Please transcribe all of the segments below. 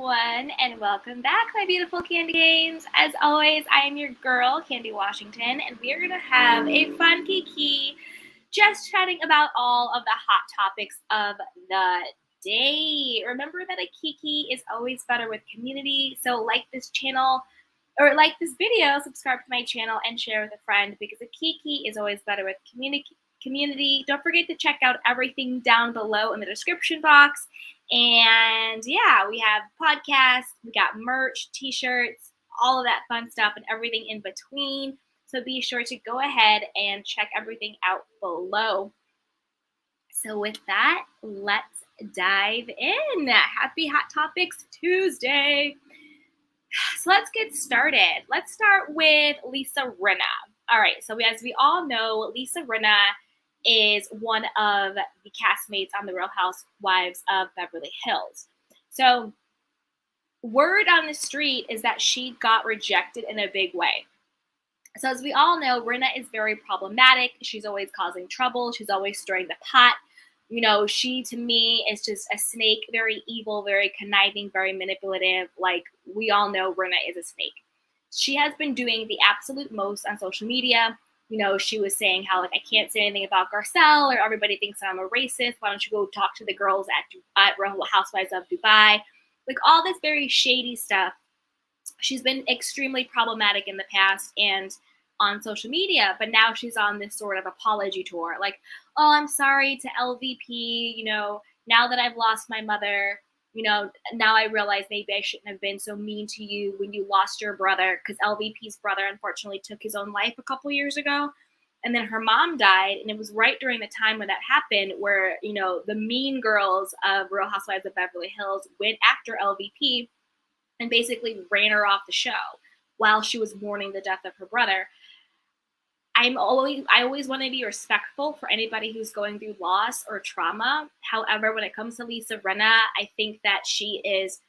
everyone, and welcome back, my beautiful Candy Games. As always, I am your girl, Candy Washington, and we are going to have a fun kiki, just chatting about all of the hot topics of the day. Remember that a kiki is always better with community, so like this channel, or like this video, subscribe to my channel, and share with a friend, because a kiki is always better with community. Don't forget to check out everything down below in the description box. And yeah, we have podcasts, we got merch, t-shirts, all of that fun stuff and everything in between. So be sure to go ahead and check everything out below. So with that, let's dive in. Happy Hot Topics Tuesday. So let's get started. Let's start with Lisa Rinna. All right, so as we all know, Lisa Rinna is one of the castmates on The Real Housewives of Beverly Hills. So word on the street is that she got rejected in a big way. So as we all know, Rinna is very problematic. She's always causing trouble. She's always stirring the pot. You know, she, to me, is just a snake, very evil, very conniving, very manipulative. Like, we all know Rinna is a snake. She has been doing the absolute most on social media. You know, she was saying how, like, I can't say anything about Garcelle, or everybody thinks I'm a racist. Why don't you go talk to the girls at Real Housewives of Dubai? Like, all this very shady stuff. She's been extremely problematic in the past and on social media, but now she's on this sort of apology tour. Like, oh, I'm sorry to LVP, you know, now that I've lost my mother, you know, now I realize maybe I shouldn't have been so mean to you when you lost your brother, because LVP's brother unfortunately took his own life a couple years ago. And then her mom died, and it was right during the time when that happened where, you know, the mean girls of Real Housewives of Beverly Hills went after LVP and basically ran her off the show while she was mourning the death of her brother. I always want to be respectful for anybody who's going through loss or trauma. However, when it comes to Lisa Rinna, I think that she is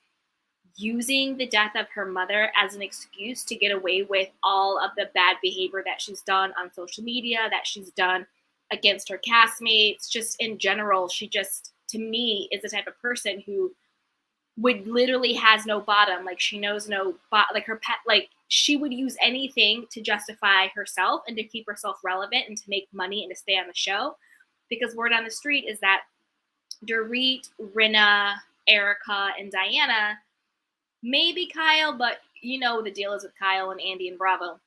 using the death of her mother as an excuse to get away with all of the bad behavior that she's done on social media, that she's done against her castmates. Just in general, she just, to me, is the type of person who would literally has no bottom. Like, she knows no like her pet, like she would use anything to justify herself and to keep herself relevant and to make money and to stay on the show. Because word on the street is that Dorit, Rinna, Erica, and Diana, maybe Kyle, but you know the deal is with Kyle and Andy and Bravo,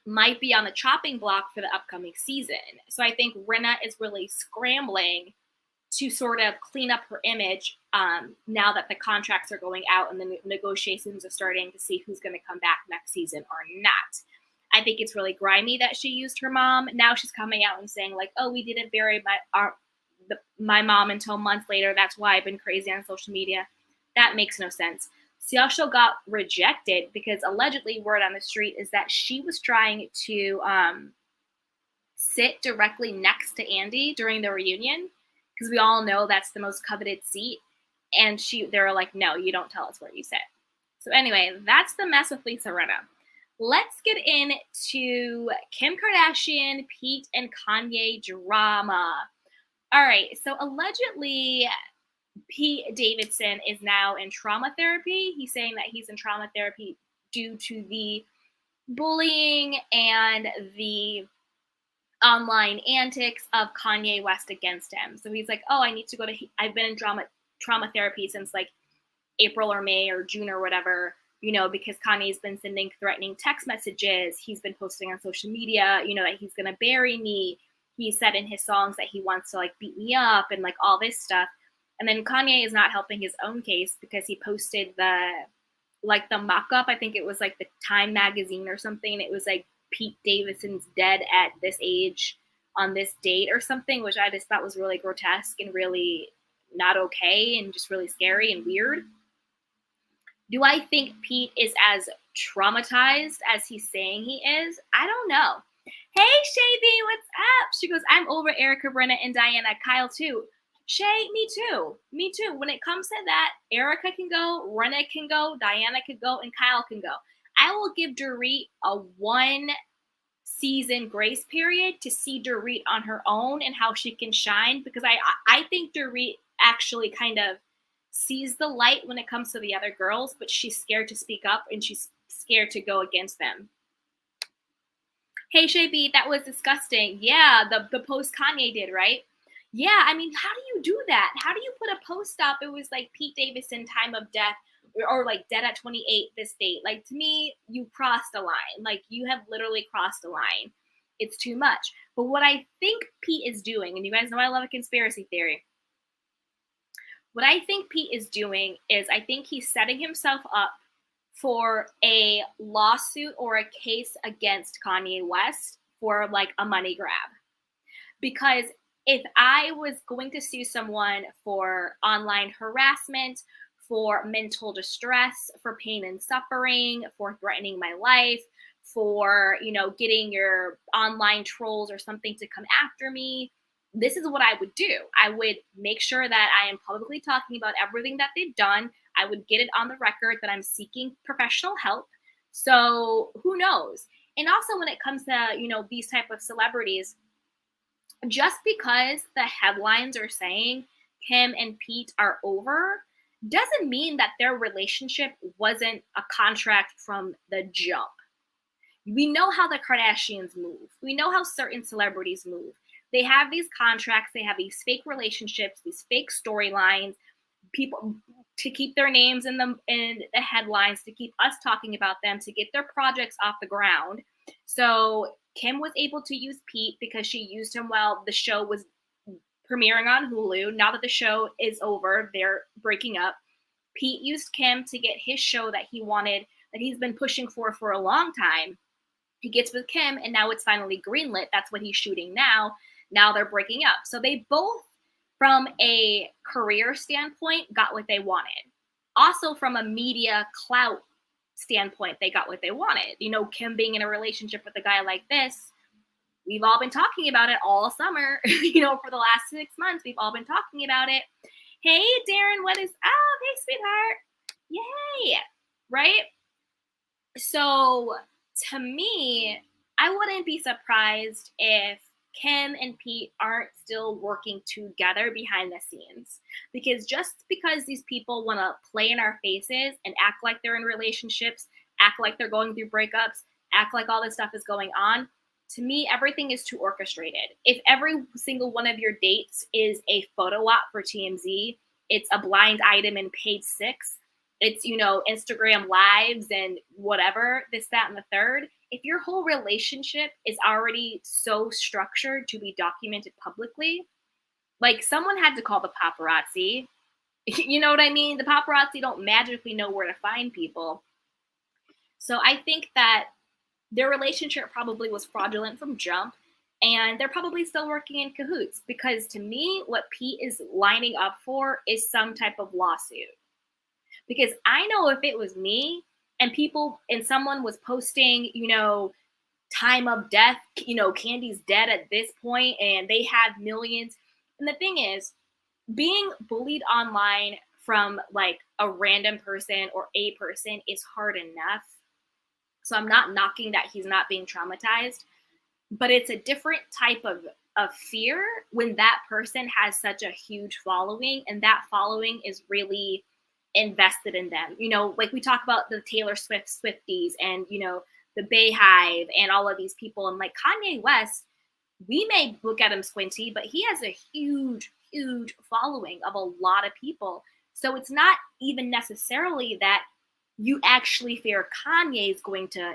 might be on the chopping block for the upcoming season. So I think Rinna is really scrambling to sort of clean up her image now that the contracts are going out and the negotiations are starting to see who's going to come back next season or not. I think it's really grimy that she used her mom. Now she's coming out and saying, like, oh, we didn't bury my mom until months later. That's why I've been crazy on social media. That makes no sense. She also got rejected because allegedly, word on the street is that she was trying to sit directly next to Andy during the reunion, because we all know that's the most coveted seat. And they were like, no, you don't tell us where you sit. So anyway, that's the mess with Lisa Rinna. Let's get into Kim Kardashian, Pete, and Kanye drama. All right, so allegedly, Pete Davidson is now in trauma therapy. He's saying that he's in trauma therapy due to the bullying and the online antics of Kanye West against him. So he's like, oh, I need to go to, I've been in trauma therapy since like April or May or June or whatever, you know, because Kanye's been sending threatening text messages. He's been posting on social media, you know, that he's going to bury me. He said in his songs that he wants to like beat me up and like all this stuff. And then Kanye is not helping his own case because he posted the mock-up. I think it was like the Time magazine or something. It was like Pete Davidson's dead at this age on this date or something, which I just thought was really grotesque and really not okay and just really scary and weird. Do I think Pete is as traumatized as he's saying he is? I don't know. Hey, Shay, what's up? She goes, I'm over Erica, Rinna, and Diana. Kyle, too. Shay, me too. Me too. When it comes to that, Erica can go, Rinna can go, Diana can go, and Kyle can go. I will give Dorit a 1 season grace period to see Dorit on her own and how she can shine, because I think Dorit actually kind of sees the light when it comes to the other girls, but she's scared to speak up and she's scared to go against them. Hey, Shay, that was disgusting. Yeah, the post Kanye did, right? Yeah, I mean, how do you do that? How do you put a post up? It was like Pete Davidson, time of death, or like dead at 28, this date. Like, to me, you crossed a line. Like, you have literally crossed a line. It's too much. But what I think Pete is doing, and you guys know I love a conspiracy theory. What I think Pete is doing is I think he's setting himself up for a lawsuit or a case against Kanye West for like a money grab. Because if I was going to sue someone for online harassment, for mental distress, for pain and suffering, for threatening my life, for, getting your online trolls or something to come after me, this is what I would do. I would make sure that I am publicly talking about everything that they've done. I would get it on the record that I'm seeking professional help. So who knows? And also when it comes to, these type of celebrities, just because the headlines are saying Kim and Pete are over doesn't mean that their relationship wasn't a contract from the jump. We know how the Kardashians move. We know how certain celebrities move. They have these contracts, they have these fake relationships, these fake storylines, people to keep their names in the headlines, to keep us talking about them, to get their projects off the ground. So Kim was able to use Pete because she used him while the show was premiering on Hulu. Now that the show is over, they're breaking up. Pete used Kim to get his show that he wanted, that he's been pushing for a long time. He gets with Kim, and now it's finally greenlit. That's what he's shooting now. Now they're breaking up. So they both, from a career standpoint, got what they wanted. Also, from a media clout standpoint, they got what they wanted. Kim being in a relationship with a guy like this, we've all been talking about it all summer. For the last 6 months, we've all been talking about it. Hey, Darren, what is up? Hey, sweetheart. Yay. Right? So to me, I wouldn't be surprised if Kim and Pete aren't still working together behind the scenes. Because just because these people want to play in our faces and act like they're in relationships, act like they're going through breakups, act like all this stuff is going on, to me, everything is too orchestrated. If every single one of your dates is a photo op for TMZ, it's a blind item in page 6, it's, Instagram lives and whatever, this, that, and the third. If your whole relationship is already so structured to be documented publicly, like someone had to call the paparazzi. You know what I mean? The paparazzi don't magically know where to find people. So I think that their relationship probably was fraudulent from jump, and they're probably still working in cahoots, because to me, what Pete is lining up for is some type of lawsuit. Because I know if it was me and someone was posting, time of death, Candy's dead at this point and they have millions. And the thing is, being bullied online from like a random person or a person is hard enough. So I'm not knocking that he's not being traumatized, but it's a different type of fear when that person has such a huge following, and that following is really invested in them. Like we talk about the Taylor Swift Swifties and, the Bayhive and all of these people. And like Kanye West, we may look at him squinty, but he has a huge, huge following of a lot of people. So it's not even necessarily that you actually fear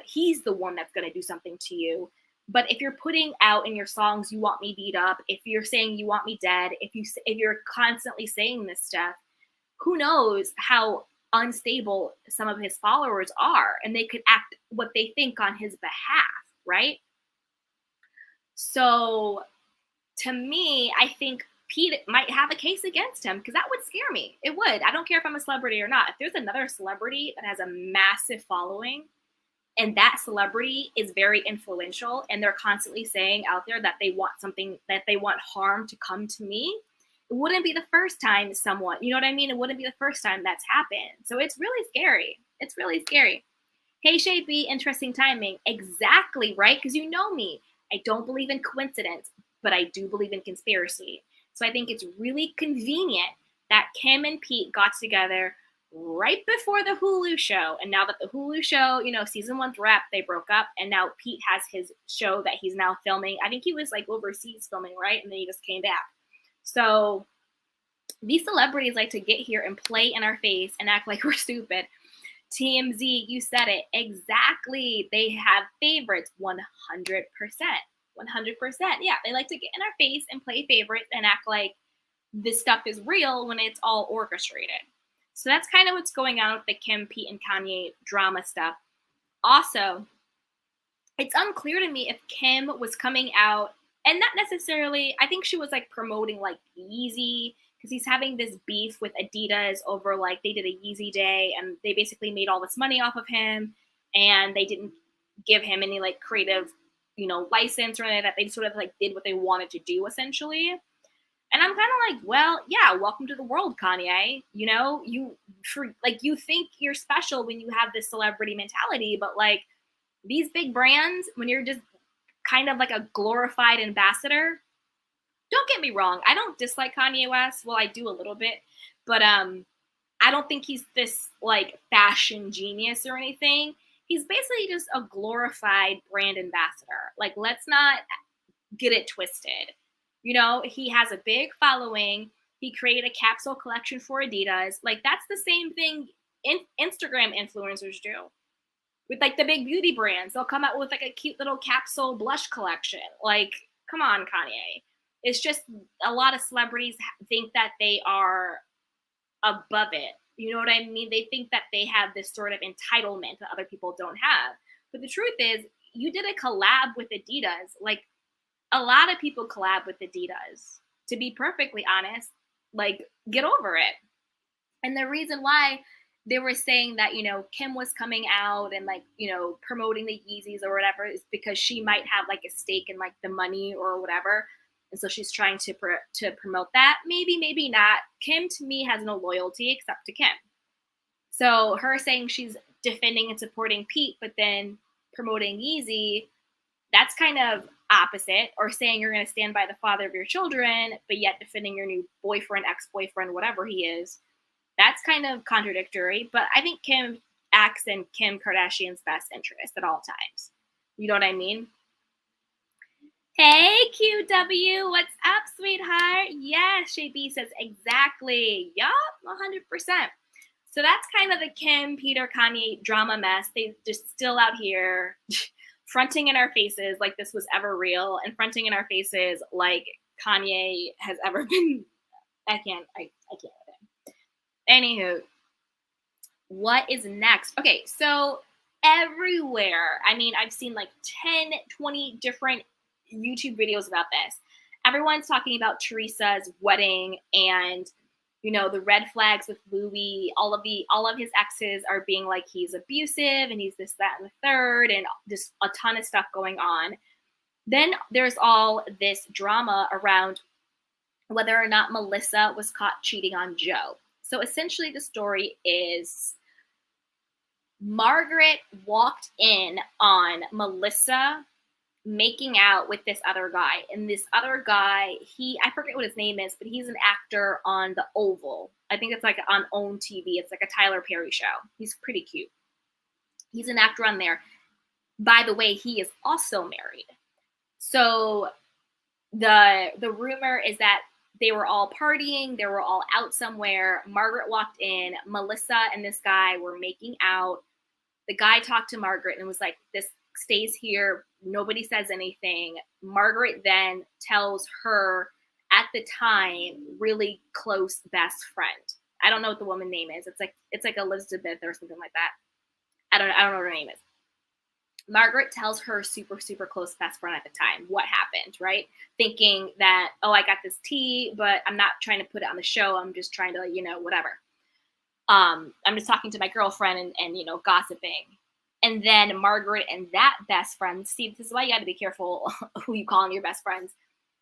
he's the one that's going to do something to you. But if you're putting out in your songs, you want me beat up, if you're saying you want me dead, if you're constantly saying this stuff, who knows how unstable some of his followers are, and they could act what they think on his behalf, right? So to me, I think Pete might have a case against him, because that would scare me. It would. I don't care if I'm a celebrity or not. If there's another celebrity that has a massive following and that celebrity is very influential and they're constantly saying out there that they want harm to come to me, it wouldn't be the first time someone, you know what I mean? It wouldn't be the first time that's happened. So it's really scary. It's really scary. Hey, Shay B, interesting timing. Exactly, right? Because you know me. I don't believe in coincidence, but I do believe in conspiracy. So I think it's really convenient that Kim and Pete got together right before the Hulu show. And now that the Hulu show, season 1's wrapped, they broke up. And now Pete has his show that he's now filming. I think he was like overseas filming, right? And then he just came back. So these celebrities like to get here and play in our face and act like we're stupid. TMZ, you said it exactly. They have favorites 100%. 100%. Yeah, they like to get in our face and play favorites and act like this stuff is real when it's all orchestrated. So that's kind of what's going on with the Kim, Pete, and Kanye drama stuff. Also, it's unclear to me if Kim was coming out, and not necessarily, I think she was like promoting like Yeezy, because he's having this beef with Adidas over like they did a Yeezy day and they basically made all this money off of him and they didn't give him any like creative, license or anything like that. They sort of like did what they wanted to do essentially. And I'm kind of like, well, yeah, welcome to the world, Kanye. You think you're special when you have this celebrity mentality, but like these big brands, when you're just kind of like a glorified ambassador, don't get me wrong, I don't dislike Kanye West. Well, I do a little bit, but I don't think he's this like fashion genius or anything. He's basically just a glorified brand ambassador. Like, let's not get it twisted. He has a big following. He created a capsule collection for Adidas. Like, that's the same thing Instagram influencers do with like the big beauty brands. They'll come out with like a cute little capsule blush collection. Like, come on, Kanye. It's just a lot of celebrities think that they are above it. You know what I mean? They think that they have this sort of entitlement that other people don't have. But the truth is, you did a collab with Adidas. Like, a lot of people collab with Adidas. To be perfectly honest, like, get over it. And the reason why they were saying that, Kim was coming out and like, promoting the Yeezys or whatever is because she might have like a stake in like the money or whatever. And so she's trying to promote that. Maybe, maybe not. Kim, to me, has no loyalty except to Kim. So her saying she's defending and supporting Pete, but then promoting Yeezy, that's kind of opposite. Or saying you're going to stand by the father of your children, but yet defending your new boyfriend, ex-boyfriend, whatever he is. That's kind of contradictory. But I think Kim acts in Kim Kardashian's best interest at all times. You know what I mean? Hey, QW, what's up, sweetheart? Yes, JB says exactly. Yup, 100%. So that's kind of the Kim, Peter, Kanye drama mess. They just still out here fronting in our faces like this was ever real and fronting in our faces like Kanye has ever been. I can't with him. Anywho, what is next? Okay, so everywhere. I mean, I've seen like 10, 20 different YouTube videos about this. Everyone's talking about Teresa's wedding and the red flags with Louis. All of his exes are being like he's abusive and he's this, that, and the third, and just a ton of stuff going on. Then there's all this drama around whether or not Melissa was caught cheating on Joe. So essentially the story is Margaret walked in on Melissa making out with this other guy. And this other guy, I forget what his name is, but he's an actor on The Oval. I think it's like on OWN TV. It's like a Tyler Perry show. He's pretty cute. He's an actor on there. By the way, he is also married. So the rumor is that they were all partying. They were all out somewhere. Margaret walked in. Melissa and this guy were making out. The guy talked to Margaret and was like, this stays here. Nobody says anything. Margaret then tells her, at the time, really close best friend. I don't know what the woman's name is. It's like Elizabeth or something like that. I don't know what her name is. Margaret tells her super, super close best friend at the time what happened, right? Thinking that, oh, I got this tea, but I'm not trying to put it on the show. I'm just trying to, whatever. I'm just talking to my girlfriend and gossiping. And then Margaret and that best friend, Steve, this is why you got to be careful who you call your best friends.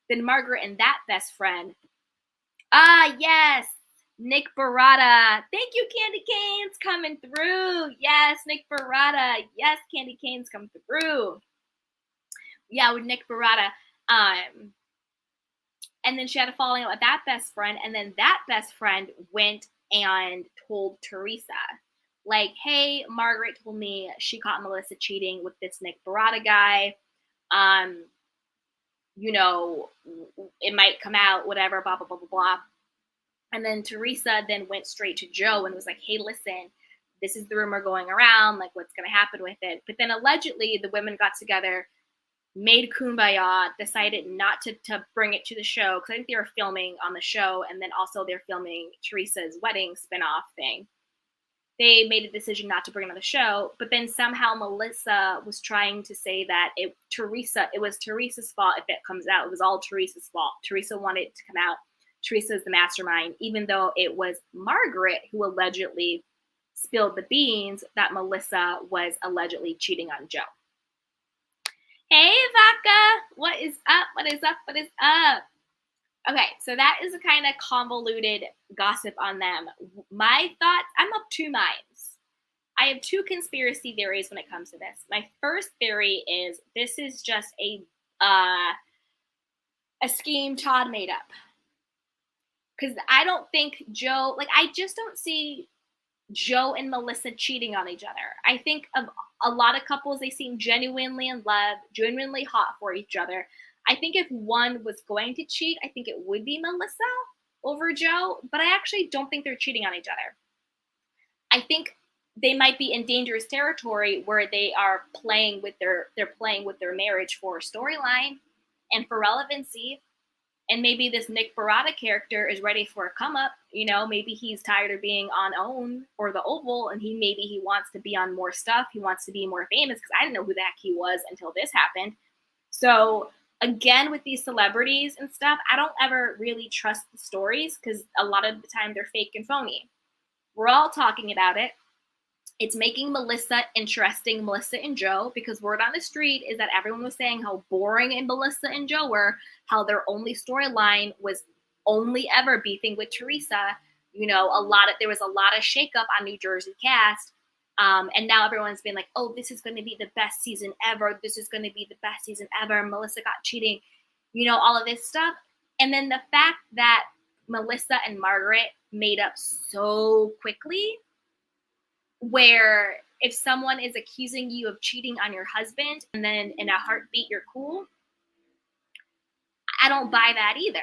Then Margaret and that best friend, yes, Nick Barada. Thank you, Candy Canes, coming through. Yes, Nick Barada. Yes, Candy Canes come through. Yeah, with Nick Barada. And then she had a falling out with that best friend. And then that best friend went and told Teresa, like, hey, Margaret told me she caught Melissa cheating with this Nick Barada guy. Um, you know, it might come out, whatever, blah, blah, blah, blah, blah. And then Teresa then went straight to Joe and was like, hey, listen, this is the rumor going around, like what's going to happen with it. But then allegedly the women got together, made kumbaya, decided not to bring it to the show because I think they were filming on the show, and then also they're filming Teresa's wedding spinoff thing. They made a decision not to bring it on the show, but then somehow Melissa was trying to say that it was Teresa's fault if it comes out. It was all Teresa's fault. Teresa wanted it to come out. Teresa is the mastermind, even though it was Margaret who allegedly spilled the beans that Melissa was allegedly cheating on Joe. Hey, Vaca, what is up? What is up? What is up? Okay, so that is a kind of convoluted gossip on them. My thoughts, I'm of two minds. I have two conspiracy theories when it comes to this. My first theory is this is just a scheme Todd made up. Because I don't think Joe, like, I just don't see Joe and Melissa cheating on each other. I think of a lot of couples, they seem genuinely in love, genuinely hot for each other. I think if one was going to cheat, I think it would be Melissa over Joe, but I actually don't think they're cheating on each other. I think they might be in dangerous territory where they are playing with their marriage for storyline and for relevancy. And maybe this Nick Barada character is ready for a come up. You know, maybe he's tired of being on OWN or the Oval, and he wants to be on more stuff. He wants to be more famous because I didn't know who the heck he was until this happened. So again, with these celebrities and stuff, I don't ever really trust the stories because a lot of the time they're fake and phony. We're all talking about it. It's making Melissa interesting, Melissa and Joe, because word on the street is that everyone was saying how boring and Melissa and Joe were, how their only storyline was only ever beefing with Teresa. You know, there was a lot of shakeup on New Jersey cast. And now everyone's been like, oh, this is going to be the best season ever. This is going to be the best season ever. Melissa got cheating, you know, all of this stuff. And then the fact that Melissa and Margaret made up so quickly, where if someone is accusing you of cheating on your husband and then in a heartbeat you're cool, I don't buy that either.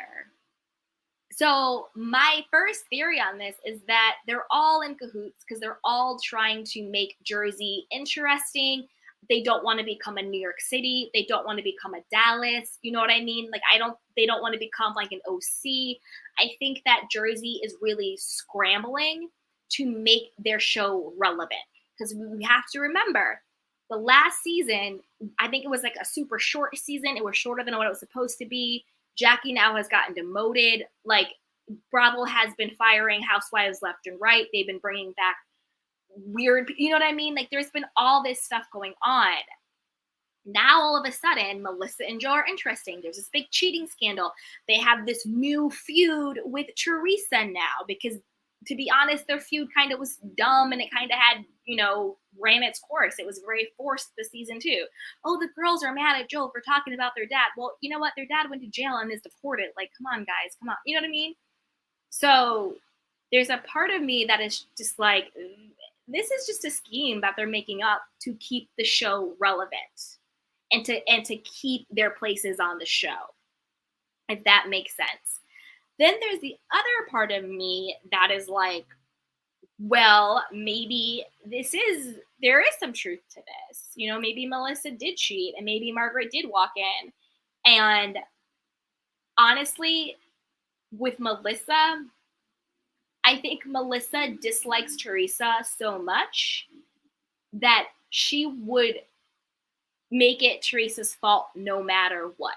So my first theory on this is that they're all in cahoots because they're all trying to make Jersey interesting. They don't want to become a New York City. They don't want to become a Dallas. You know what I mean? Like, they don't want to become like an OC. I think that Jersey is really scrambling to make their show relevant, because we have to remember the last season, I think it was like a super short season. It was shorter than what it was supposed to be. Jackie now has gotten demoted. Like, Bravo has been firing housewives left and right. They've been bringing back weird, you know what I mean? Like, there's been all this stuff going on. Now, all of a sudden, Melissa and Joe are interesting. There's this big cheating scandal. They have this new feud with Teresa now because, to be honest, their feud kind of was dumb and it kind of had, you know, ran its course. It was very forced this season too. Oh, the girls are mad at Joe for talking about their dad. Well, you know what? Their dad went to jail and is deported. Like, come on, guys, come on. You know what I mean? So there's a part of me that is just like, this is just a scheme that they're making up to keep the show relevant and to keep their places on the show, if that makes sense. Then there's the other part of me that is like, well, maybe there is some truth to this. You know, maybe Melissa did cheat and maybe Margaret did walk in. And honestly, with Melissa, I think Melissa dislikes Teresa so much that she would make it Teresa's fault no matter what.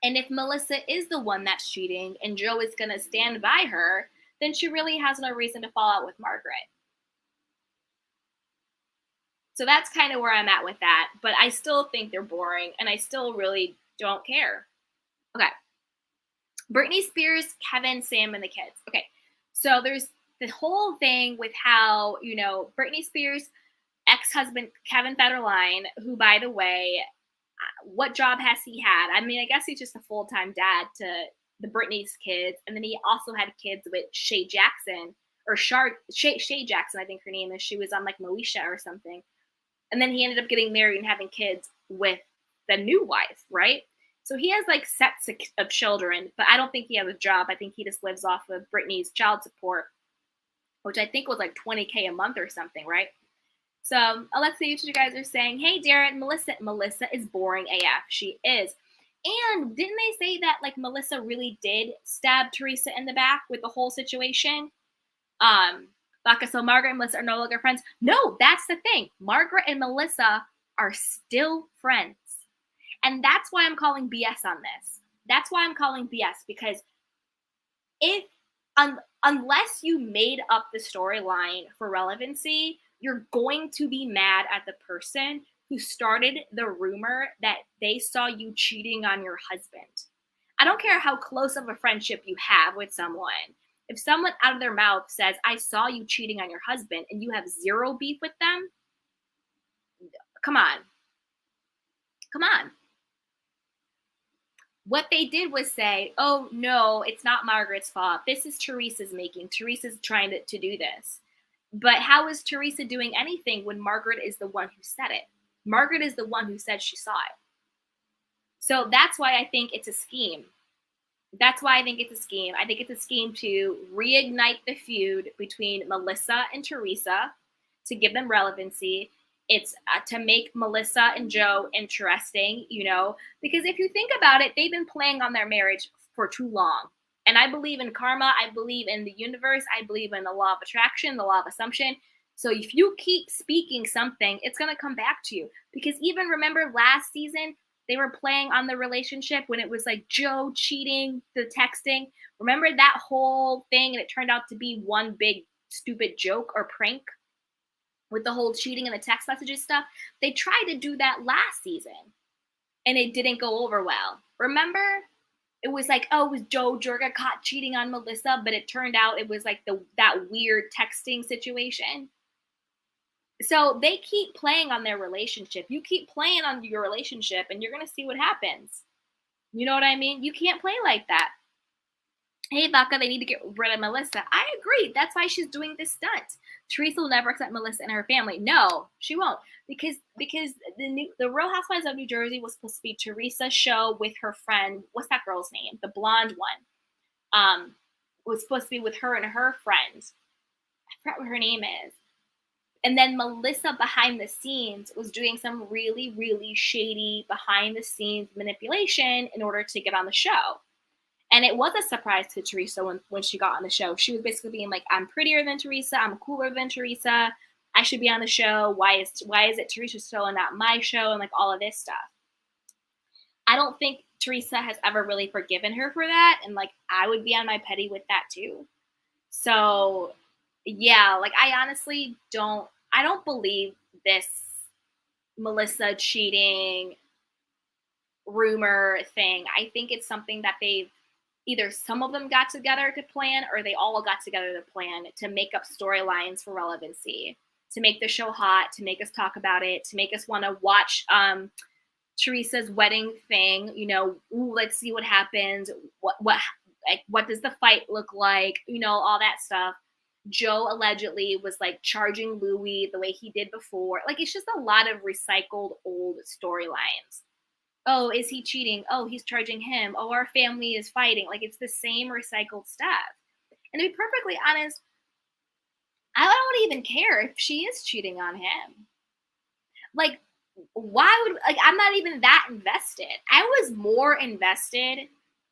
And if Melissa is the one that's cheating and Joe is going to stand by her, then she really has no reason to fall out with Margaret. So that's kind of where I'm at with that. But I still think they're boring and I still really don't care. Okay. Britney Spears, Kevin, Sam, and the kids. Okay. So there's the whole thing with how, you know, Britney Spears' ex-husband, Kevin Federline, who, by the way, what job has he had? I mean, I guess he's just a full-time dad to the Britney's kids, and then he also had kids with Shay Jackson or Shay Jackson, I think her name is. She was on like Moesha or something, and then he ended up getting married and having kids with the new wife, right? So he has like sets of children, but I don't think he has a job. I think he just lives off of Britney's child support, which I think was like $20K a month or something, right? So Alexa, you guys are saying, hey, Darren, Melissa is boring AF. She is. And didn't they say that like Melissa really did stab Teresa in the back with the whole situation? Baka, so Margaret and Melissa are no longer friends. No, that's the thing. Margaret and Melissa are still friends. And that's why I'm calling BS on this. That's why I'm calling BS, because if unless you made up the storyline for relevancy, you're going to be mad at the person who started the rumor that they saw you cheating on your husband. I don't care how close of a friendship you have with someone. If someone out of their mouth says, I saw you cheating on your husband, and you have zero beef with them, come on. Come on. What they did was say, oh, no, it's not Margaret's fault. This is Teresa's making. Teresa's trying to do this. But how is Teresa doing anything when Margaret is the one who said it? Margaret is the one who said she saw it. So that's why I think it's a scheme. That's why I think it's a scheme. I think it's a scheme to reignite the feud between Melissa and Teresa, to give them relevancy. It's to make Melissa and Joe interesting, you know, because if you think about it, they've been playing on their marriage for too long. And I believe in karma. I believe in the universe. I believe in the law of attraction, the law of assumption. So if you keep speaking something, it's going to come back to you. Because even remember last season, they were playing on the relationship when it was like Joe cheating, the texting. Remember that whole thing? And it turned out to be one big stupid joke or prank with the whole cheating and the text messages stuff. They tried to do that last season and it didn't go over well. Remember? It was like, oh, it was Joe Jorga caught cheating on Melissa, but it turned out it was like that weird texting situation. So they keep playing on their relationship. You keep playing on your relationship and you're going to see what happens. You know what I mean? You can't play like that. Hey, Baka, they need to get rid of Melissa. I agree. That's why she's doing this stunt. Teresa will never accept Melissa and her family. No, she won't. Because the Real Housewives of New Jersey was supposed to be Teresa's show with her friend. What's that girl's name? The blonde one. Was supposed to be with her and her friends. I forgot what her name is. And then Melissa behind the scenes was doing some really, really shady behind the scenes manipulation in order to get on the show. And it was a surprise to Teresa when she got on the show. She was basically being like, I'm prettier than Teresa. I'm cooler than Teresa. I should be on the show. Why is it Teresa's show and not my show? And like all of this stuff. I don't think Teresa has ever really forgiven her for that. And like, I would be on my petty with that too. So yeah, like I honestly don't believe this Melissa cheating rumor thing. I think it's something that they've either some of them got together to plan or they all got together to plan to make up storylines for relevancy, to make the show hot, to make us talk about it, to make us want to watch Teresa's wedding thing, you know, ooh, let's see what happens. What does the fight look like? You know, all that stuff. Joe allegedly was like charging Louis the way he did before. Like it's just a lot of recycled old storylines. Oh, is he cheating? Oh, he's charging him. Oh, our family is fighting. Like it's the same recycled stuff. And to be perfectly honest, I don't even care if she is cheating on him. Like, why would, like, I'm not even that invested. I was more invested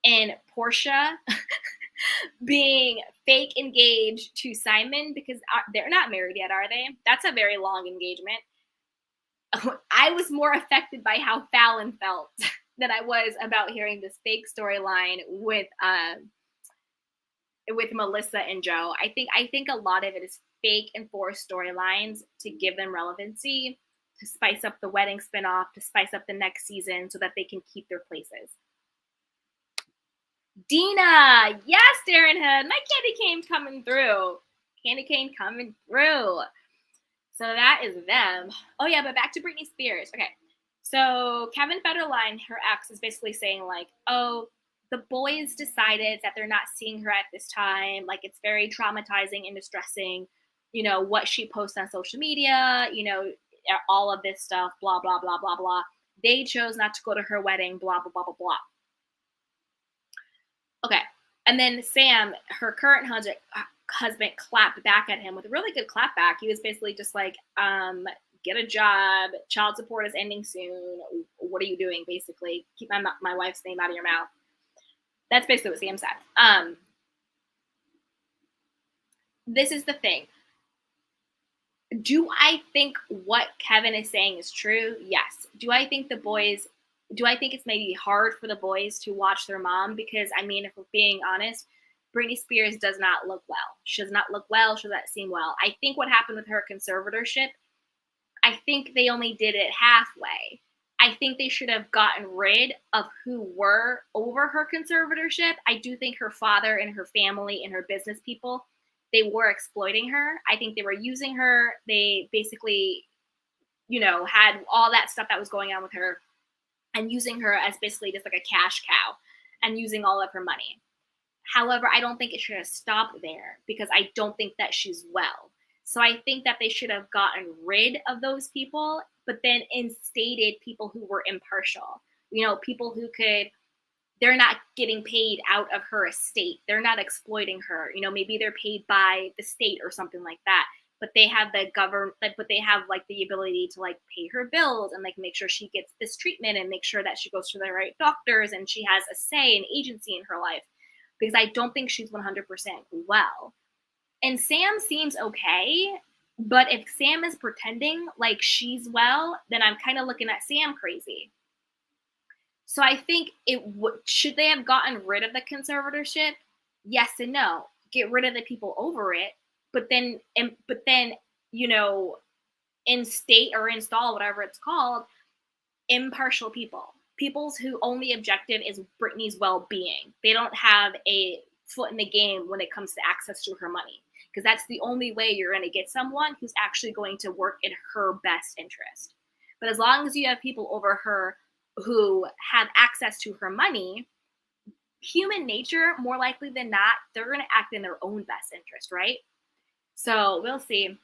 in Portia being fake engaged to Simon because they're not married yet, are they? That's a very long engagement. I was more affected by how Fallon felt than I was about hearing this fake storyline with Melissa and Joe. I think a lot of it is fake and forced storylines to give them relevancy, to spice up the wedding spinoff, to spice up the next season so that they can keep their places. Dina, yes, Darren Hood, my candy cane coming through. Candy cane coming through. So that is them. Oh yeah, but back to Britney Spears. Okay, so Kevin Federline, her ex, is basically saying like, oh, the boys decided that they're not seeing her at this time. Like, it's very traumatizing and distressing, what she posts on social media, all of this stuff, blah, blah, blah, blah, blah. They chose not to go to her wedding, blah, blah, blah, blah, blah. Okay. And then Sam, her current husband, clapped back at him with a really good clap back. He was basically just like, get a job. Child support is ending soon. What are you doing? Basically, keep my wife's name out of your mouth. That's basically what Sam said. This is the thing. Do I think what Kevin is saying is true? Yes. Do I think it's maybe hard for the boys to watch their mom? Because, I mean, if we're being honest, Britney Spears does not look well. She does not look well. She does not seem well. I think what happened with her conservatorship, I think they only did it halfway. I think they should have gotten rid of who were over her conservatorship. I do think her father and her family and her business people, they were exploiting her. I think they were using her. They basically, had all that stuff that was going on with her and using her as basically just like a cash cow and using all of her money. However, I don't think it should have stopped there because I don't think that she's well. So I think that they should have gotten rid of those people, but then instated people who were impartial. People who they're not getting paid out of her estate. They're not exploiting her. Maybe they're paid by the state or something like that. But they have the ability to like pay her bills and like make sure she gets this treatment and make sure that she goes to the right doctors and she has a say and agency in her life. Because I don't think she's 100% well. And Sam seems okay, but if Sam is pretending like she's well, then I'm kind of looking at Sam crazy. So I think should they have gotten rid of the conservatorship? Yes and no. Get rid of the people over it, but then instate or install whatever it's called impartial people. People's who only objective is Britney's well-being. They don't have a foot in the game when it comes to access to her money, because that's the only way you're going to get someone who's actually going to work in her best interest. But as long as you have people over her who have access to her money, human nature, more likely than not, they're going to act in their own best interest, right? So we'll see.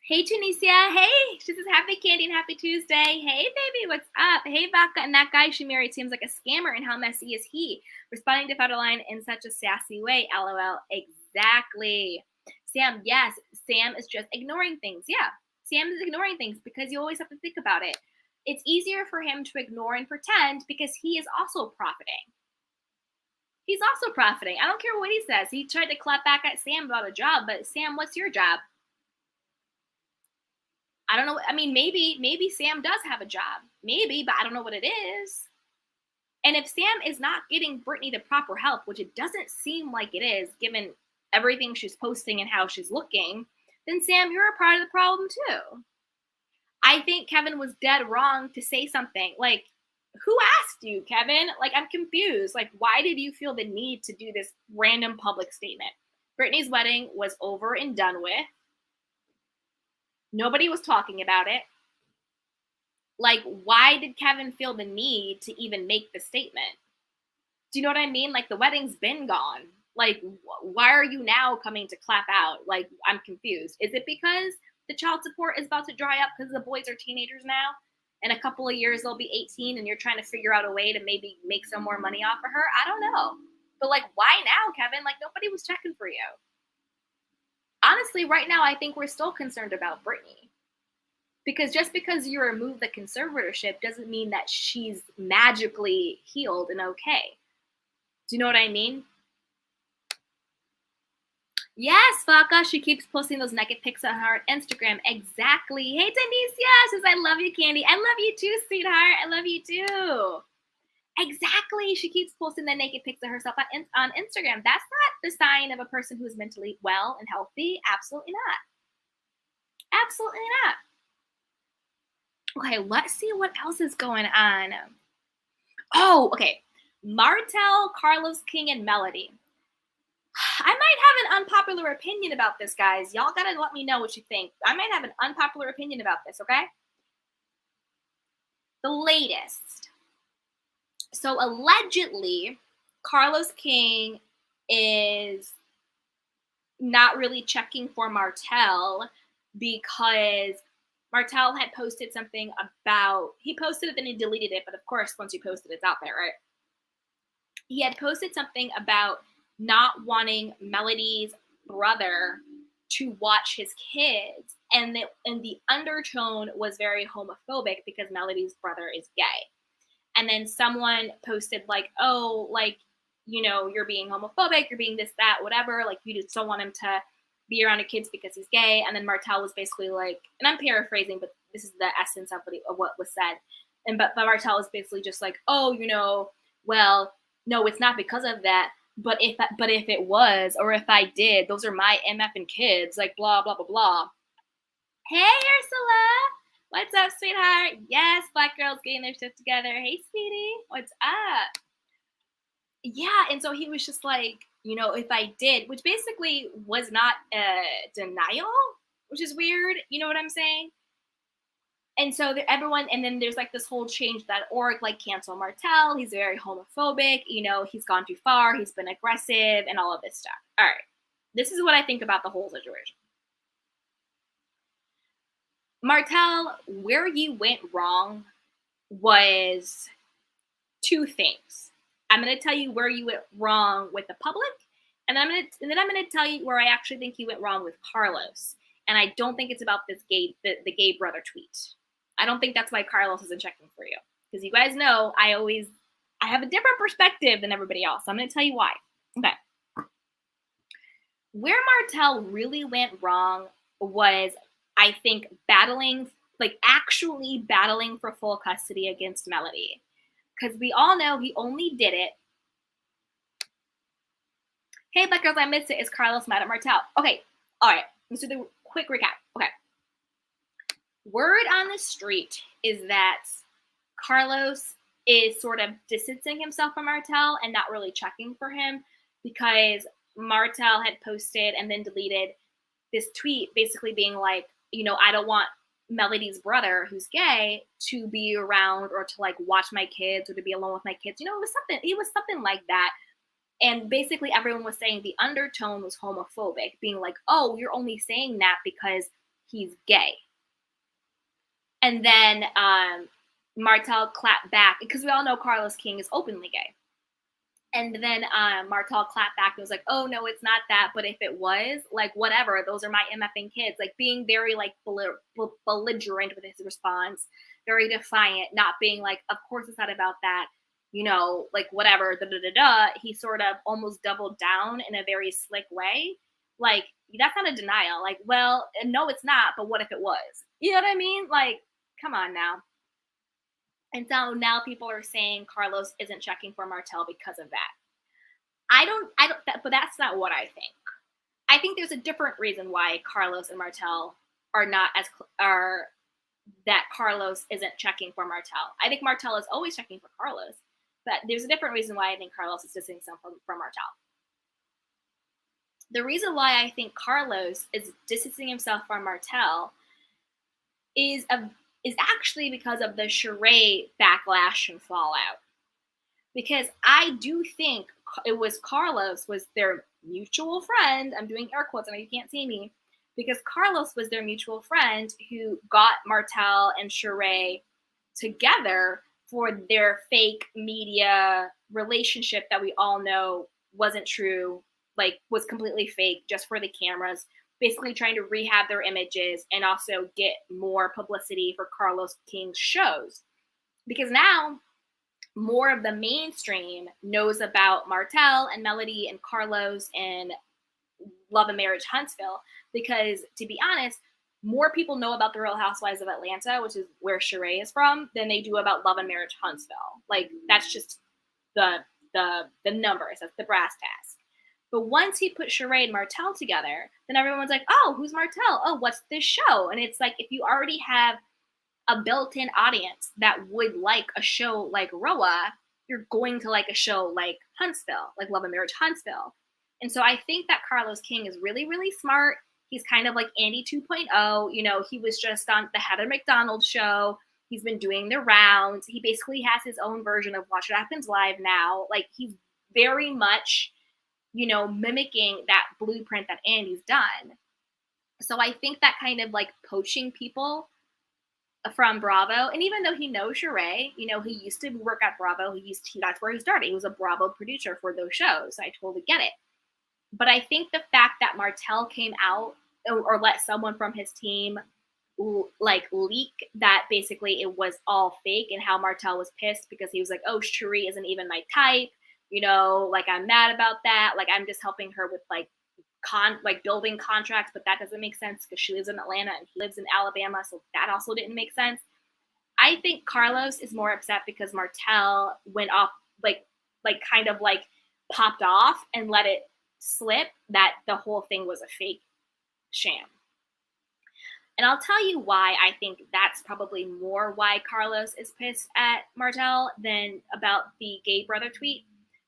Hey, Tunisia. Hey, she says happy candy and happy Tuesday. Hey, baby, what's up? Hey, Vaca, and that guy she married seems like a scammer, and how messy is he? Responding to Federline in such a sassy way. LOL. Exactly. Sam, yes, Sam is just ignoring things. Yeah, Sam is ignoring things because you always have to think about it. It's easier for him to ignore and pretend because he is also profiting. He's also profiting. I don't care what he says. He tried to clap back at Sam about a job, but Sam, what's your job? I don't know. I mean, maybe Sam does have a job. Maybe, but I don't know what it is. And if Sam is not getting Britney the proper help, which it doesn't seem like it is, given everything she's posting and how she's looking, then Sam, you're a part of the problem too. I think Kevin was dead wrong to say something. Like, who asked you, Kevin? Like, I'm confused. Like, why did you feel the need to do this random public statement? Britney's wedding was over and done with. Nobody was talking about it. Like, why did Kevin feel the need to even make the statement? Do you know what I mean? Like, the wedding's been gone. Like, why are you now coming to clap out? Like, I'm confused. Is it because the child support is about to dry up because the boys are teenagers now? In a couple of years, they'll be 18 and you're trying to figure out a way to maybe make some more money off of her? I don't know. But, like, why now, Kevin? Like, nobody was checking for you. Honestly, right now, I think we're still concerned about Britney. Because just because you remove the conservatorship doesn't mean that she's magically healed and okay. Do you know what I mean? Yes, Vaca, she keeps posting those naked pics on her Instagram. Exactly. Hey, Denise, she says, I love you, Candy. I love you too, sweetheart. I love you too. Exactly. She keeps posting the naked pics of herself on Instagram. That's not the sign of a person who is mentally well and healthy. Absolutely not. Absolutely not. Okay, let's see what else is going on. Oh, okay. Martell, Carlos King, and Melody. I might have an unpopular opinion about this, guys. Y'all gotta let me know what you think. I might have an unpopular opinion about this, okay? The latest. So allegedly, Carlos King is not really checking for Martell because Martell had posted something about, he posted it, then he deleted it, but of course, once you post it, it's out there, right? He had posted something about not wanting Melody's brother to watch his kids, and the undertone was very homophobic because Melody's brother is gay. And then someone posted like, oh, like, you're being homophobic, you're being this, that, whatever, like you just don't want him to be around your kids because he's gay. And then Martell was basically like, and I'm paraphrasing, but this is the essence of what was said. And but Martell was basically just like, oh, well, no, it's not because of that. But if it was, or if I did, those are my MF and kids, like blah blah blah blah. Hey Ursula, what's up, sweetheart? Yes, Black girls getting their shit together. Hey, sweetie, what's up? Yeah, and so he was just like, if I did, which basically was not a denial, which is weird. You know what I'm saying? And so everyone, and then there's like this whole change.org, like cancel Martell. He's very homophobic. He's gone too far. He's been aggressive and all of this stuff. All right. This is what I think about the whole situation. Martell, where you went wrong was two things. I'm going to tell you where you went wrong with the public, and then I'm going to tell you where I actually think you went wrong with Carlos. And I don't think it's about this the gay brother tweet. I don't think that's why Carlos isn't checking for you, because you guys know I have a different perspective than everybody else. I'm going to tell you why. Okay. Where Martell really went wrong was, I think, actually battling for full custody against Melody. Because we all know he only did it. Hey, Black girls, I missed it. Is Carlos mad at Martell? Okay, all right. Let's do the quick recap. Okay. Word on the street is that Carlos is sort of distancing himself from Martell and not really checking for him, because Martell had posted and then deleted this tweet basically being like, I don't want Melody's brother, who's gay, to be around or to like watch my kids or to be alone with my kids. It was something like that. And basically everyone was saying the undertone was homophobic, being like, oh, you're only saying that because he's gay. And then Martell clapped back, because we all know Carlos King is openly gay. And then Martell clapped back and was like, oh, no, it's not that. But if it was, like, whatever, those are my MFing kids. Like, being very, like, belligerent with his response, very defiant, not being like, of course it's not about that, like, whatever, da-da-da-da. He sort of almost doubled down in a very slick way. Like, that's not a denial. Like, well, no, it's not, but what if it was? You know what I mean? Like, come on now. And so now people are saying Carlos isn't checking for Martell because of that. But that's not what I think. I think there's a different reason why Carlos and Martell that Carlos isn't checking for Martell. I think Martell is always checking for Carlos, but there's a different reason why I think Carlos is distancing himself from Martell. The reason why I think Carlos is distancing himself from Martell is actually because of the charade backlash and fallout. Because I do think it was Carlos was their mutual friend. I'm doing air quotes, I know you can't see me. Because Carlos was their mutual friend who got Martell and Sheree together for their fake media relationship that we all know wasn't true, like was completely fake, just for the cameras, basically trying to rehab their images and also get more publicity for Carlos King's shows. Because now more of the mainstream knows about Martell and Melody and Carlos and Love and Marriage Huntsville, because to be honest, more people know about the Real Housewives of Atlanta, which is where Sheree is from, than they do about Love and Marriage Huntsville. Like, that's just the numbers, that's the brass tacks. But once he put Sheree and Martell together, then everyone's like, oh, who's Martell? Oh, what's this show? And it's like, if you already have a built-in audience that would like a show like Roa, you're going to like a show like Huntsville, like Love and Marriage Huntsville. And so I think that Carlos King is really, really smart. He's kind of like Andy 2.0. He was just on the Heather McDonald show. He's been doing the rounds. He basically has his own version of Watch What Happens Live now. Like, he's very much, mimicking that blueprint that Andy's done. So I think that kind of like poaching people from Bravo, and even though he knows Sheree, he used to work at Bravo. That's where he started. He was a Bravo producer for those shows. So I totally get it. But I think the fact that Martell came out or let someone from his team like leak that basically it was all fake, and how Martell was pissed because he was like, oh, Sheree isn't even my type, like I'm mad about that. Like I'm just helping her with like building contracts, but that doesn't make sense because she lives in Atlanta and he lives in Alabama, so that also didn't make sense. I think Carlos is more upset because Martell went off like kind of like popped off and let it slip that the whole thing was a fake sham. And I'll tell you why I think that's probably more why Carlos is pissed at Martell than about the gay brother tweet.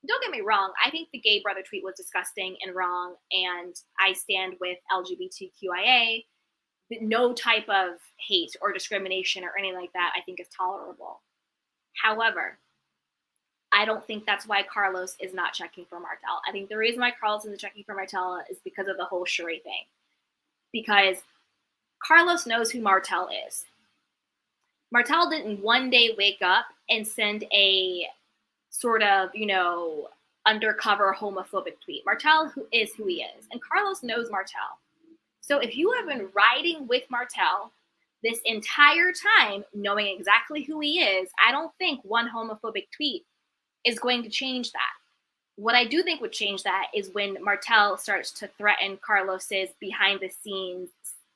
Don't get me wrong, I think the gay brother tweet was disgusting and wrong, and I stand with LGBTQIA. No type of hate or discrimination or anything like that I think is tolerable. However, I don't think that's why Carlos is not checking for Martell. I think the reason why Carlos isn't checking for Martell is because of the whole Sheree thing. Because Carlos knows who Martell is. Martell didn't one day wake up and send a sort of, undercover homophobic tweet. Martell is who he is. And Carlos knows Martell. So if you have been riding with Martell this entire time, knowing exactly who he is, I don't think one homophobic tweet is going to change that. What I do think would change that is when Martell starts to threaten Carlos's behind the scenes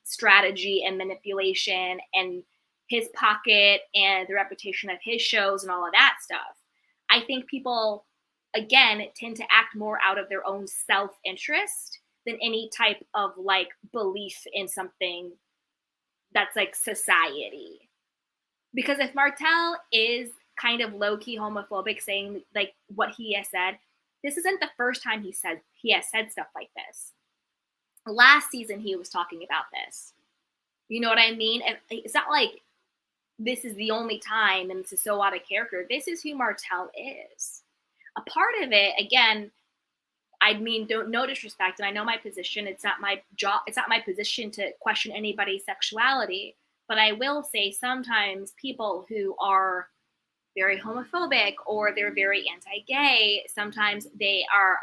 strategy and manipulation and his pocket and the reputation of his shows and all of that stuff. I think people, again, tend to act more out of their own self-interest than any type of like belief in something that's like society. Because if Martell is kind of low-key homophobic, saying like what he has said, this isn't the first time he has said stuff like this. Last season he was talking about this. You know what I mean? And it's not like this is the only time and this is so out of character. This is who Martell is. A part of it, again, I mean, no disrespect, and I know my position. It's not my job. It's not my position to question anybody's sexuality. But I will say sometimes people who are very homophobic or they're very anti-gay, sometimes they are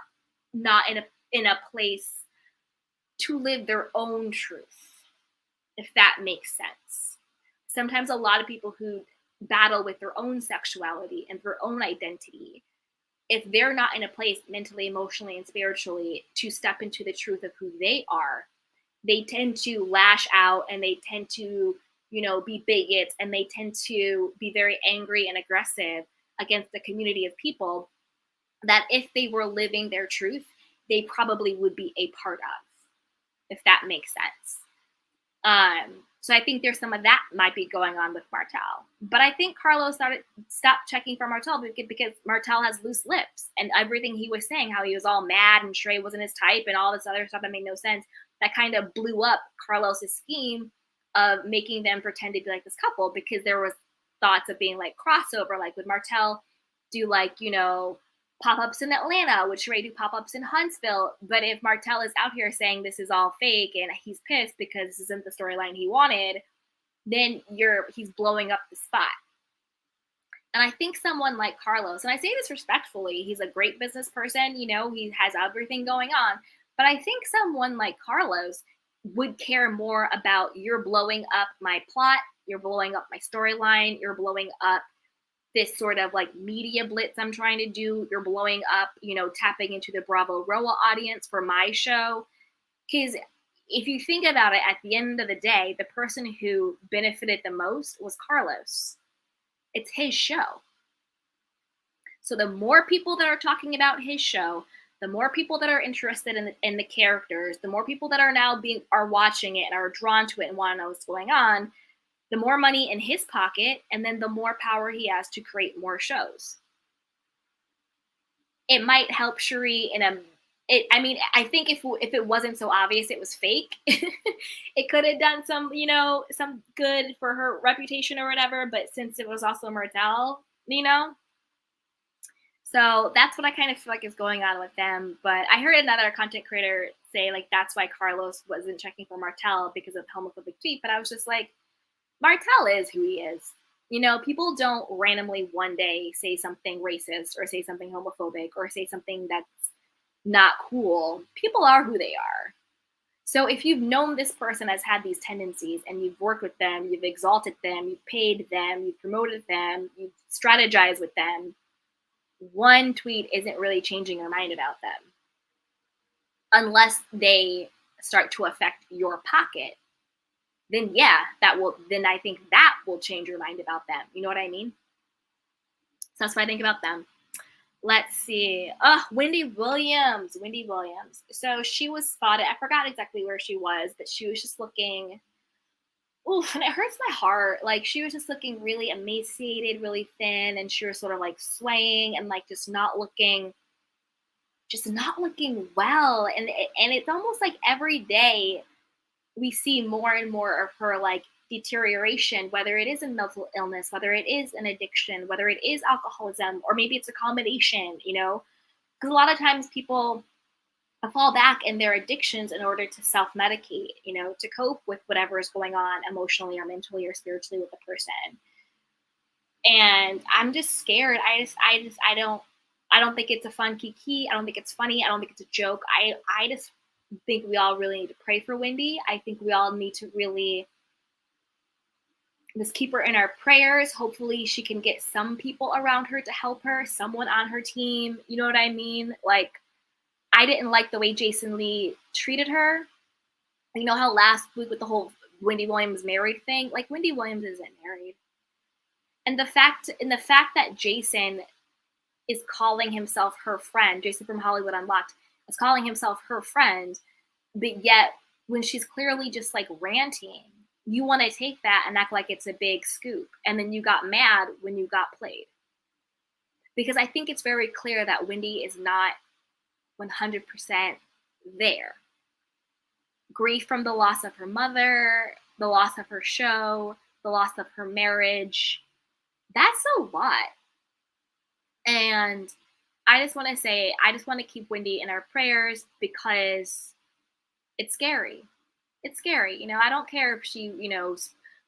not in a place to live their own truth, if that makes sense. Sometimes a lot of people who battle with their own sexuality and their own identity, if they're not in a place mentally, emotionally, and spiritually to step into the truth of who they are, they tend to lash out and they tend to, be bigots, and they tend to be very angry and aggressive against the community of people that if they were living their truth, they probably would be a part of, if that makes sense. So I think there's some of that might be going on with Martell. But I think Carlos stopped checking for Martell because Martell has loose lips, and everything he was saying, how he was all mad and Sheree wasn't his type and all this other stuff that made no sense, that kind of blew up Carlos's scheme of making them pretend to be like this couple, because there was thoughts of being like crossover, like would Martell do like, pop-ups in Atlanta, would Sheree do pop-ups in Huntsville? But if Martell is out here saying this is all fake and he's pissed because this isn't the storyline he wanted, then he's blowing up the spot. And I think someone like Carlos, and I say this respectfully, he's a great business person, he has everything going on, but I think someone like Carlos would care more about, you're blowing up my plot, you're blowing up my storyline, you're blowing up this sort of like media blitz I'm trying to do, you're blowing up, tapping into the Bravo Roa audience for my show. Because if you think about it, at the end of the day, the person who benefited the most was Carlos. It's his show. So the more people that are talking about his show, the more people that are interested in the characters, the more people that are watching it and are drawn to it and want to know what's going on, the more money in his pocket, and then the more power he has to create more shows. It might help Sheree I think if it wasn't so obvious it was fake, it could have done some good for her reputation or whatever, but since it was also Martell, So that's what I kind of feel like is going on with them. But I heard another content creator say like that's why Carlos wasn't checking for Martell because of homophobic tweet. But I was just like, Martell is who he is. You know, people don't randomly one day say something racist or say something homophobic or say something that's not cool. People are who they are. So if you've known this person has had these tendencies and you've worked with them, you've exalted them, you've paid them, you've promoted them, you've strategized with them, one tweet isn't really changing your mind about them unless they start to affect your pocket. Then yeah, then I think that will change your mind about them. You know what I mean? So that's what I think about them. Let's see. Oh, Wendy Williams. Wendy Williams. So she was spotted. I forgot exactly where she was, but she was just looking. Oof, and it hurts my heart. Like she was just looking really emaciated, really thin, and she was sort of like swaying and like just not looking well. And it's almost like every day we see more and more of her like deterioration, whether it is a mental illness, whether it is an addiction, whether it is alcoholism, or maybe it's a combination, you know? Because a lot of times people fall back in their addictions in order to self-medicate, you know, to cope with whatever is going on emotionally or mentally or spiritually with the person. And I'm just scared. I don't think it's a fun kiki. I don't think it's funny. I don't think it's a joke. I just think we all really need to pray for Wendy. I think we all need to really just keep her in our prayers. Hopefully she can get some people around her to help her, someone on her team. You know what I mean? Like, I didn't like the way Jason Lee treated her. You know how last week with the whole Wendy Williams married thing? Like, Wendy Williams isn't married. And the fact that Jason is calling himself her friend, Jason from Hollywood Unlocked is calling himself her friend, but yet when she's clearly just like ranting, you want to take that and act like it's a big scoop. And then you got mad when you got played. Because I think it's very clear that Wendy is not 100% there. Grief from the loss of her mother, the loss of her show, the loss of her marriage. That's a lot. And I just want to say, I just want to keep Wendy in our prayers because it's scary. It's scary. You know, I don't care if she, you know,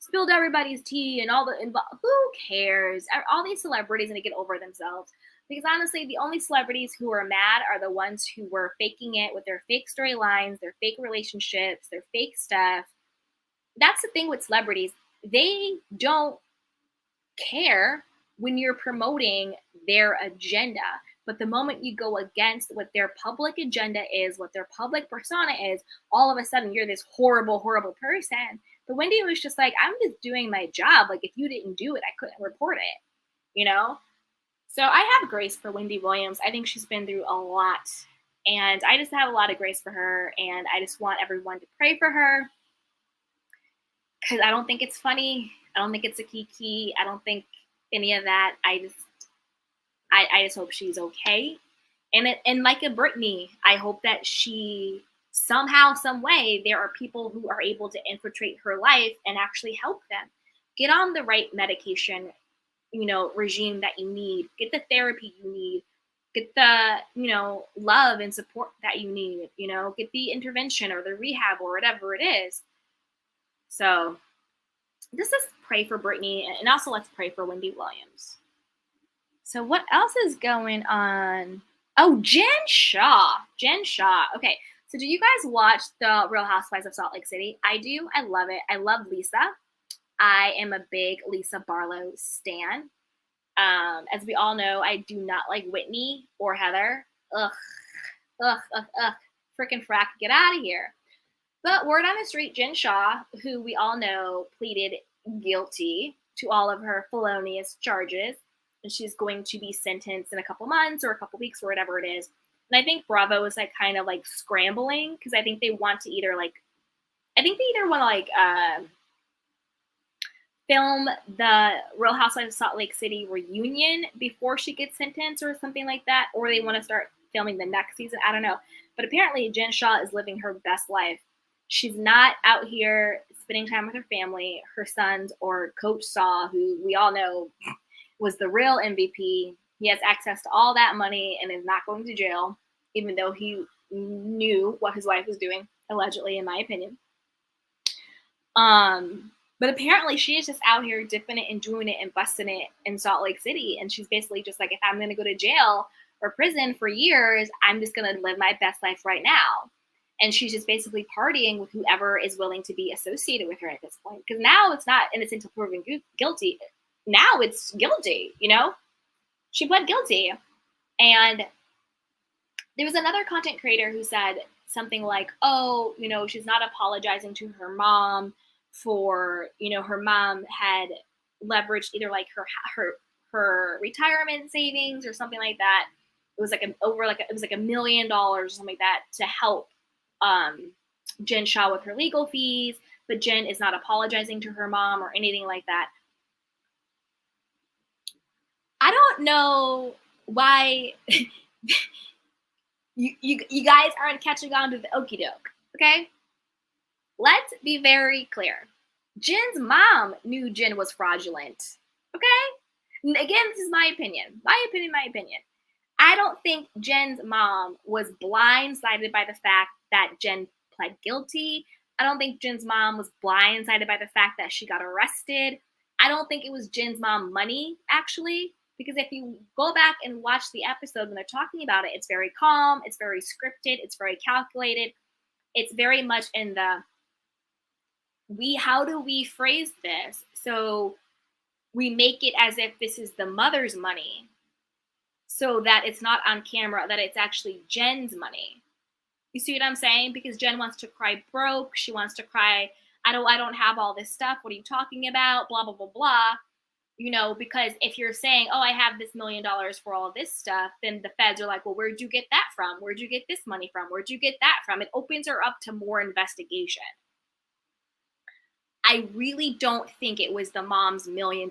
spilled everybody's tea and all the, who cares? All these celebrities need to get over themselves. Because honestly, the only celebrities who are mad are the ones who were faking it with their fake storylines, their fake relationships, their fake stuff. That's the thing with celebrities. They don't care when you're promoting their agenda. But the moment you go against what their public agenda is, what their public persona is, all of a sudden you're this horrible, horrible person. But Wendy was just like, I'm just doing my job. Like, if you didn't do it, I couldn't report it, you know? So I have grace for Wendy Williams. I think she's been through a lot. And I just have a lot of grace for her. And I just want everyone to pray for her. Because I don't think it's funny. I don't think it's a kiki. I don't think any of that. I just hope she's okay. And like a Britney, I hope that she somehow, some way, there are people who are able to infiltrate her life and actually help them get on the right medication, you know, regime that you need, get the therapy you need, get the, you know, love and support that you need, you know, get the intervention or the rehab or whatever it is. So let's just pray for Britney, and also let's pray for Wendy Williams. So what else is going on? Oh, Jen Shaw. Jen Shaw. Okay, so do you guys watch the Real Housewives of Salt Lake City? I do. I love it. I love Lisa. I am a big Lisa Barlow stan. As we all know, I do not like Whitney or Heather. Ugh. Frickin' frack, get out of here. But word on the street, Jen Shaw, who we all know pleaded guilty to all of her felonious charges, and she's going to be sentenced in a couple months or a couple weeks or whatever it is. And I think Bravo is like kind of like scrambling because I think they want to either want to film the Real Housewives of Salt Lake City reunion before she gets sentenced or something like that, or they want to start filming the next season. I don't know. But apparently Jen Shaw is living her best life. She's not out here spending time with her family, her sons, or Coach Saw, who we all know was the real MVP. He has access to all that money and is not going to jail, even though he knew what his wife was doing, allegedly, in my opinion. But apparently she is just out here dipping it and doing it and busting it in Salt Lake City. And she's basically just like, if I'm going to go to jail or prison for years, I'm just going to live my best life right now. And she's just basically partying with whoever is willing to be associated with her at this point. Because now it's not innocent until proven guilty. Now it's guilty, you know? She pled guilty. And there was another content creator who said something like, oh, you know, she's not apologizing to her mom for, you know, her mom had leveraged either like her retirement savings or something like that. It was like it was like $1 million or something like that to help Jen Shah with her legal fees, but Jen is not apologizing to her mom or anything like that. I don't know why you guys aren't catching on to the okie doke, okay? Let's be very clear. Jen's mom knew Jen was fraudulent, okay? Again, this is my opinion. My opinion. I don't think Jen's mom was blindsided by the fact that Jen pled guilty. I don't think Jen's mom was blindsided by the fact that she got arrested. I don't think it was Jen's mom money, actually, because if you go back and watch the episode when they're talking about it, it's very calm, it's very scripted, it's very calculated. It's very much in the, how do we phrase this? So we make it as if this is the mother's money so that it's not on camera, that it's actually Jen's money. You see what I'm saying? Because Jen wants to cry broke. She wants to cry, I don't have all this stuff. What are you talking about? Blah, blah, blah, blah. You know, because if you're saying, oh, I have this $1 million for all of this stuff, then the feds are like, well, where'd you get that from? Where'd you get this money from? Where'd you get that from? It opens her up to more investigation. I really don't think it was the mom's $1 million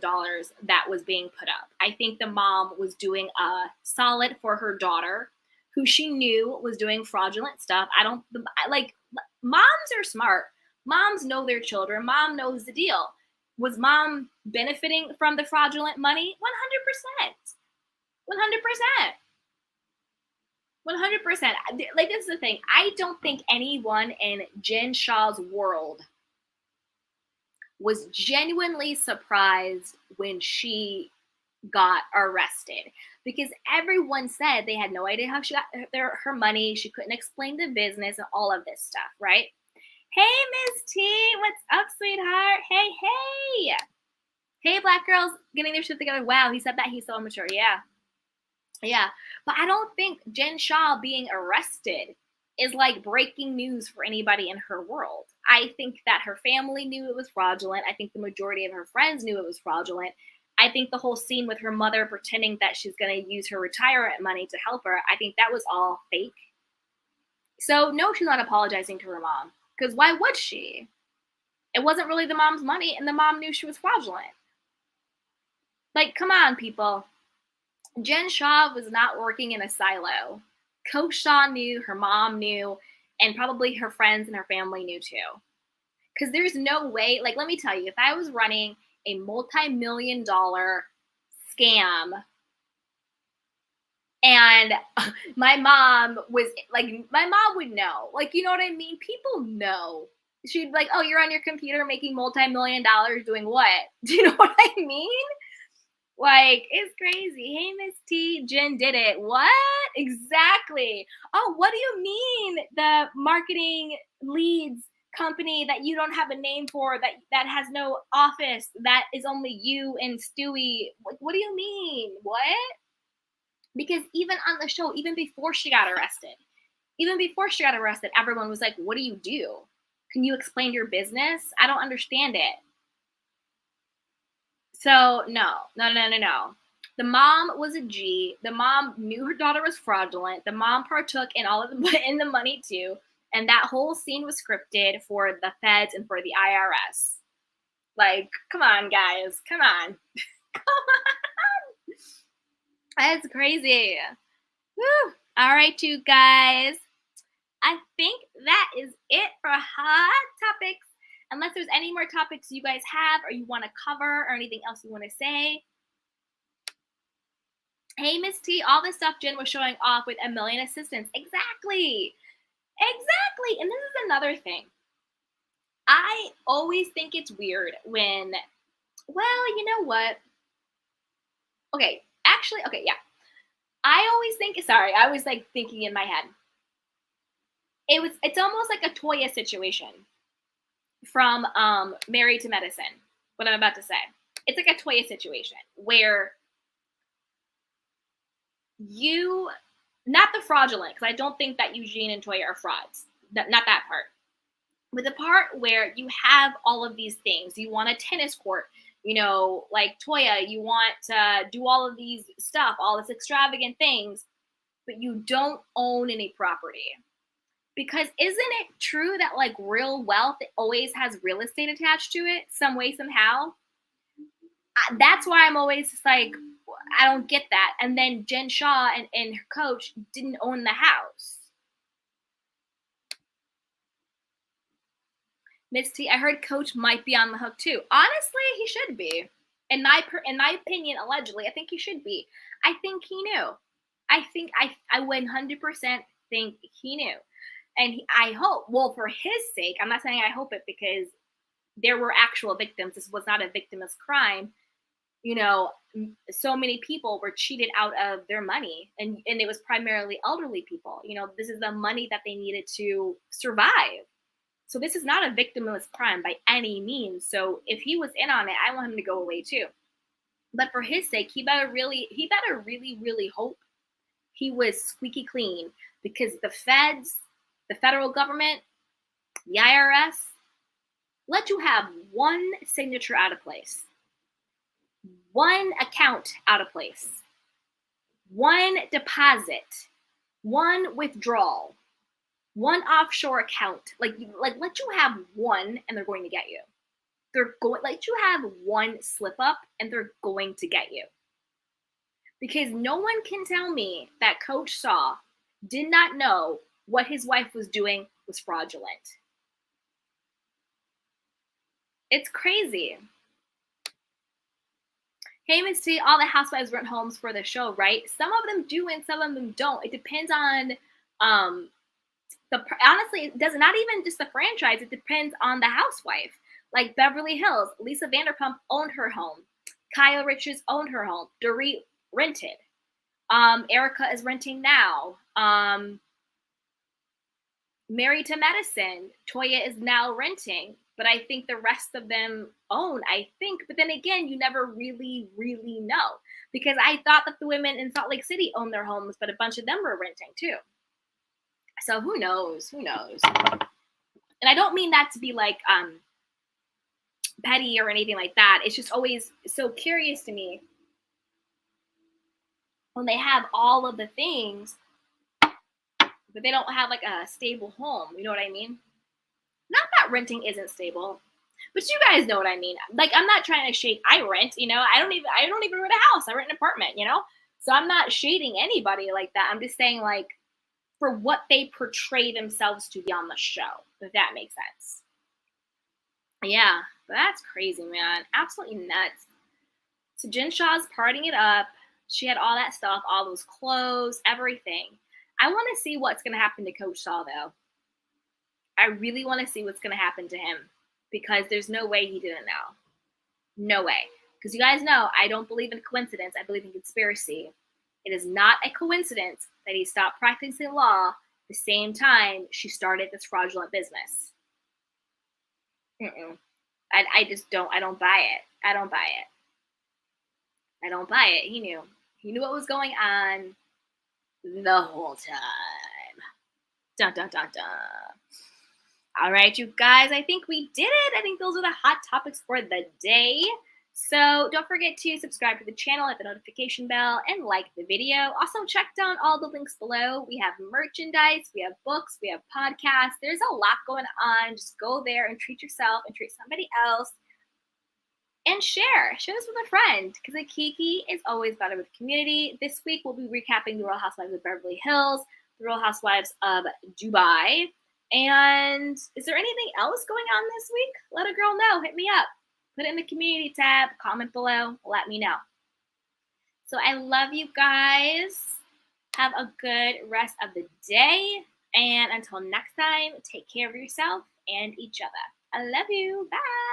that was being put up. I think the mom was doing a solid for her daughter, who she knew was doing fraudulent stuff. Moms are smart. Moms know their children. Mom knows the deal. Was mom benefiting from the fraudulent money? 100%. 100%. Like, this is the thing. I don't think anyone in Jen Shah's world was genuinely surprised when she got arrested, because everyone said they had no idea how she got her money. She couldn't explain the business and all of this stuff, right? Hey, Miss T, what's up, sweetheart? Hey. Hey, black girls getting their shit together. Wow, he said that he's so immature. Yeah. But I don't think Jen Shah being arrested is like breaking news for anybody in her world. I think that her family knew it was fraudulent. I think the majority of her friends knew it was fraudulent. I think the whole scene with her mother pretending that she's going to use her retirement money to help her, I think that was all fake. So no, she's not apologizing to her mom, because why would she? It wasn't really the mom's money, and the mom knew she was fraudulent. Like, come on, people. Jen Shah was not working in a silo. Coach Shah knew, her mom knew, and probably her friends and her family knew too. Because there's no way, like, let me tell you, if I was running a multi-million-dollar scam and my mom was, like, my mom would know. Like, you know what I mean? People know. She'd be like, oh, you're on your computer making multi-million-dollars doing what? Do you know what I mean? Like, it's crazy. Hey, Miss T, Jen did it. What? Exactly. Oh, what do you mean the marketing leads company that you don't have a name for, that has no office, that is only you and Stewie? What do you mean? What? Because even on the show, even before she got arrested, everyone was like, what do you do? Can you explain your business? I don't understand it. So no. The mom was a G. The mom knew her daughter was fraudulent. The mom partook in all of the money too. And that whole scene was scripted for the feds and for the IRS. Like, come on, guys. Come on. That's crazy. Woo. All right, you guys. I think that is it for Hot Topics. Unless there's any more topics you guys have or you want to cover or anything else you want to say. Hey, Miss T, all the stuff Jen was showing off with a million assistants. Exactly. Exactly. And this is another thing. I always think it's weird when, well, you know what? Okay, actually, okay, yeah. I always think, sorry, I was like thinking in my head. It's almost like a Toya situation from Married to Medicine, what I'm about to say. It's like a Toya situation where you, not the fraudulent, because I don't think that Eugene and Toya are frauds. Not that part. But the part where you have all of these things, you want a tennis court, like Toya, you want to do all of these stuff, all this extravagant things, but you don't own any property. Because isn't it true that like real wealth always has real estate attached to it, some way, somehow? That's why I'm always just like, I don't get that. And then Jen Shaw and her coach didn't own the house. Miss T, I heard Coach might be on the hook too. Honestly, he should be. In my opinion, allegedly, I think he should be. I think he knew. I 100% think he knew, and I hope. Well, for his sake, I'm not saying I hope it because there were actual victims. This was not a victimless crime. So many people were cheated out of their money, and it was primarily elderly people. This is the money that they needed to survive. So this is not a victimless crime by any means. So if he was in on it, I want him to go away too. But for his sake, he better really, really hope he was squeaky clean, because the feds, the federal government, the IRS, let you have one signature out of place, one account out of place, one deposit, one withdrawal, one offshore account. Like let you have one and they're going to get you. They're going let you have one slip up and they're going to get you. Because no one can tell me that Coach Shaw did not know what his wife was doing was fraudulent. It's crazy. Hey, Miss T, all the housewives rent homes for the show, right? Some of them do and some of them don't. It depends on honestly, it does not even just the franchise. It depends on the housewife. Like Beverly Hills, Lisa Vanderpump owned her home. Kyle Richards owned her home. Dorit rented. Erica is renting now. Married to Medicine, Toya is now renting, but I think the rest of them own, I think. But then again, you never really, really know, because I thought that the women in Salt Lake City owned their homes, but a bunch of them were renting too. So who knows? Who knows? And I don't mean that to be like petty or anything like that. It's just always so curious to me when they have all of the things, but they don't have like a stable home. You know what I mean? Not that renting isn't stable, but you guys know what I mean. Like, I'm not trying to shade. I rent, I don't even rent a house. I rent an apartment, So I'm not shading anybody like that. I'm just saying, like, for what they portray themselves to be on the show, if that makes sense. Yeah, that's crazy, man. Absolutely nuts. So Jen Shaw's partying it up. She had all that stuff, all those clothes, everything. I want to see what's going to happen to Coach Shaw, though. I really want to see what's going to happen to him, because there's no way he didn't know. No way. Because you guys know, I don't believe in coincidence. I believe in conspiracy. It is not a coincidence that he stopped practicing law the same time she started this fraudulent business. I just don't. I don't buy it. I don't buy it. I don't buy it. He knew. He knew what was going on the whole time. Dun, dun, dun, dun. All right, you guys, I think we did it. I think those are the hot topics for the day. So don't forget to subscribe to the channel, hit the notification bell, and like the video. Also, check down all the links below. We have merchandise, we have books, we have podcasts. There's a lot going on. Just go there and treat yourself and treat somebody else. And share this with a friend, because a Kiki is always better with community. This week, we'll be recapping the Real Housewives of Beverly Hills, the Real Housewives of Dubai. And is there anything else going on this week? Let a girl know. Hit me up. Put it in the community tab. Comment below. Let me know. So I love you guys. Have a good rest of the day. And until next time, take care of yourself and each other. I love you. Bye.